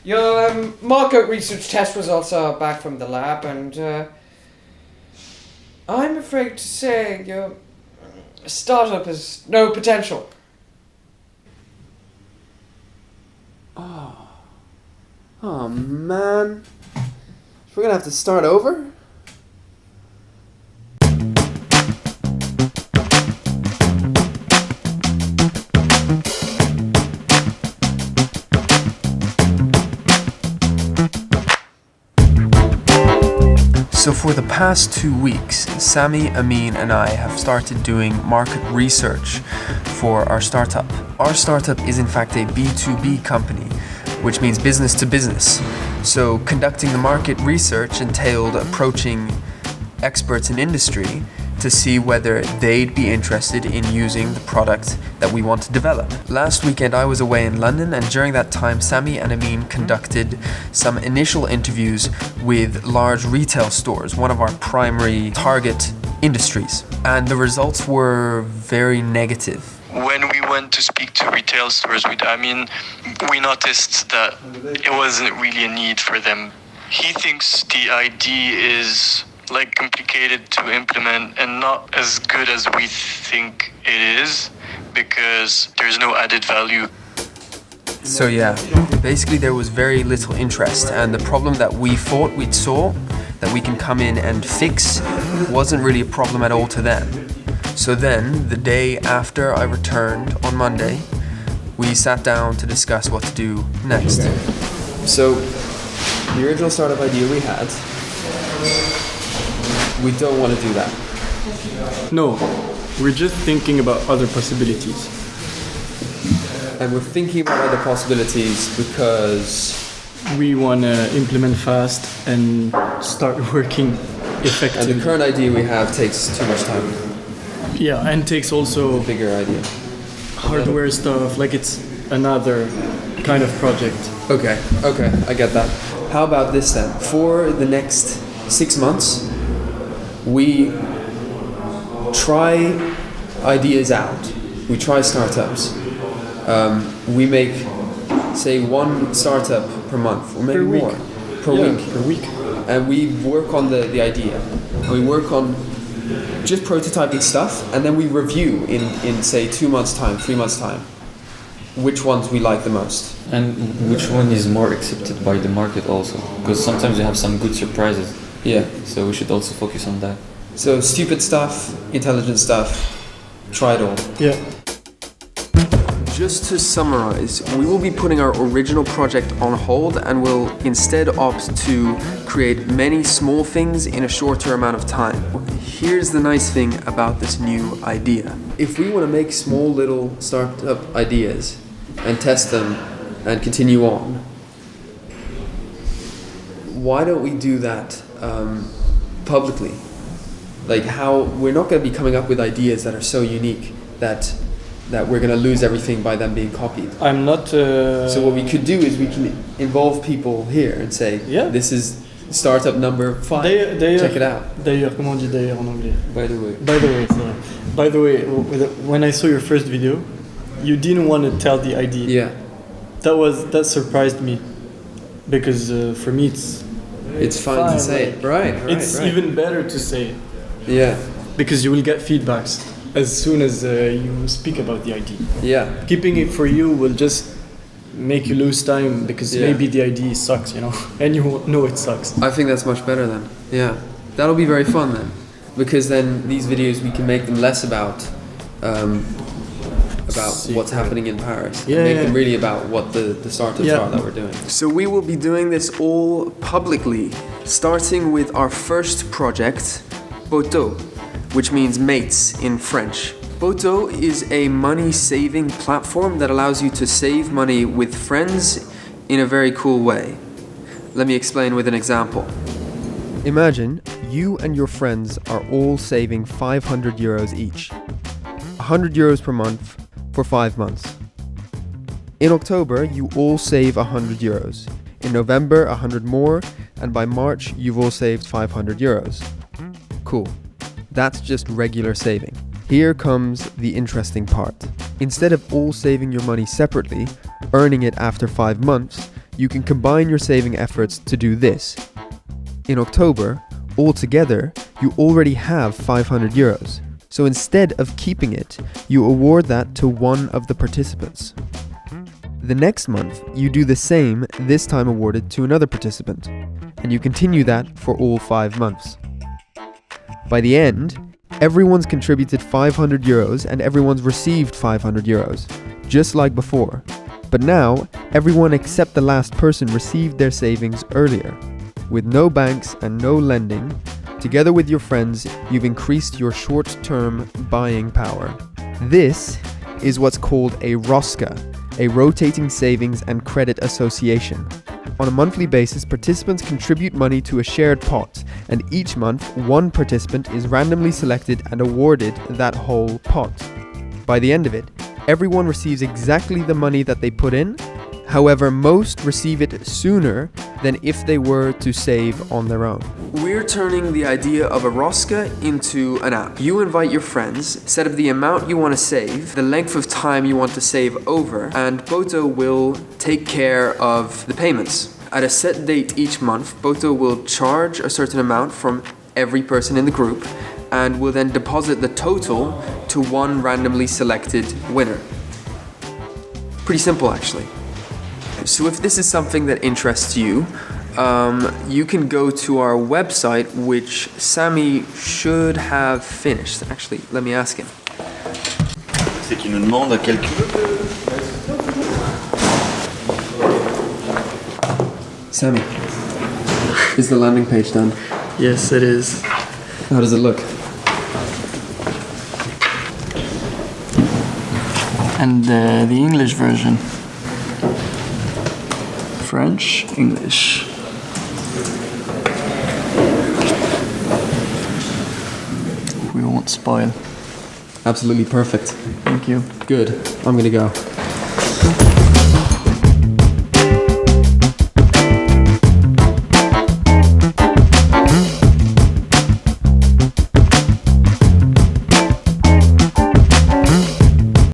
Your market research test results are back from the lab, and I'm afraid to say your startup has no potential. Oh man. We're gonna have to start over? So for the past 2 weeks, Sami, Amin and I have started doing market research for our startup. Our startup is in fact a B2B company, which means business to business. So conducting the market research entailed approaching experts in industry to see whether they'd be interested in using the product that we want to develop. Last weekend I was away in London, and during that time Sami and Amin conducted some initial interviews with large retail stores, one of our primary target industries, and the results were very negative. When we went to speak to retail stores with Amin, we noticed that it wasn't really a need for them. He thinks the idea is complicated to implement and not as good as we think it is because there's no added value. So yeah, basically there was very little interest, and the problem that we thought we'd saw that we can come in and fix wasn't really a problem at all to them. So then, the day after I returned on Monday, we sat down to discuss what to do next. Okay. So, the original startup idea we had, we don't want to do that. No, we're just thinking about other possibilities. And we're thinking about other possibilities because we want to implement fast and start working effectively. And the current idea we have takes too much time. Yeah, and takes also a bigger idea. Hardware stuff, it's another kind of project. Okay, I get that. How about this then? For the next 6 months, we try ideas out. We try startups. We make, say, 1 startup per month, or maybe more. Per week. And we work on the idea. We work on just prototyping stuff, and then we review in say 2 months' time, 3 months' time, which ones we like the most. And which one is more accepted by the market also. Because sometimes you have some good surprises. Yeah. So we should also focus on that. So stupid stuff, intelligent stuff, try it all. Yeah. Just to summarize, we will be putting our original project on hold and will instead opt to create many small things in a shorter amount of time. Here's the nice thing about this new idea. If we want to make small little startup ideas and test them and continue on, why don't we do that publicly? How we're not going to be coming up with ideas that are so unique that we're going to lose everything by them being copied. I'm not... So what we could do is we can involve people here and say, this is startup number 5, check it out. D'ailleurs, comment on dit d'ailleurs en anglais? By the way. C'est vrai. By the way, when I saw your first video, you didn't want to tell the idea. Yeah. That surprised me. Because for me it's fine to say it. Right. It's even better to say it. Yeah. Because you will get feedbacks as soon as you speak about the idea. Yeah. Keeping it for you will just make you lose time because maybe the idea sucks, and you won't know it sucks. I think that's much better then. Yeah. That'll be very fun then. Because then these videos, we can make them less about what's happening in Paris. Make them really about what the startups are that we're doing. So we will be doing this all publicly, starting with our first project, Boto, which means mates in French. Boto is a money-saving platform that allows you to save money with friends in a very cool way. Let me explain with an example. Imagine you and your friends are all saving 500 euros each. 100 euros per month for 5 months. In October, you all save 100 euros. In November, 100 more, and by March, you've all saved 500 euros. Cool. That's just regular saving. Here comes the interesting part. Instead of all saving your money separately, earning it after 5 months, you can combine your saving efforts to do this. In October, altogether, you already have 500 euros. So instead of keeping it, you award that to one of the participants. The next month, you do the same, this time awarded to another participant. And you continue that for all 5 months. By the end, everyone's contributed 500 euros and everyone's received 500 euros, just like before. But now, everyone except the last person received their savings earlier. With no banks and no lending, together with your friends, you've increased your short-term buying power. This is what's called a ROSCA, a Rotating Savings and Credit Association. On a monthly basis, participants contribute money to a shared pot, and each month, one participant is randomly selected and awarded that whole pot. By the end of it, everyone receives exactly the money that they put in. However, most receive it sooner than if they were to save on their own. We're turning the idea of a ROSCA into an app. You invite your friends, set up the amount you want to save, the length of time you want to save over, and Boto will take care of the payments. At a set date each month, Boto will charge a certain amount from every person in the group and will then deposit the total to one randomly selected winner. Pretty simple, actually. So if this is something that interests you, you can go to our website, which Sami should have finished. Actually, let me ask him. C'est qu'il nous demande à quel... Sami, is the landing page done? Yes, it is. How does it look? And the English version. French, English. We won't spoil. Absolutely perfect. Thank you. Good. I'm gonna go.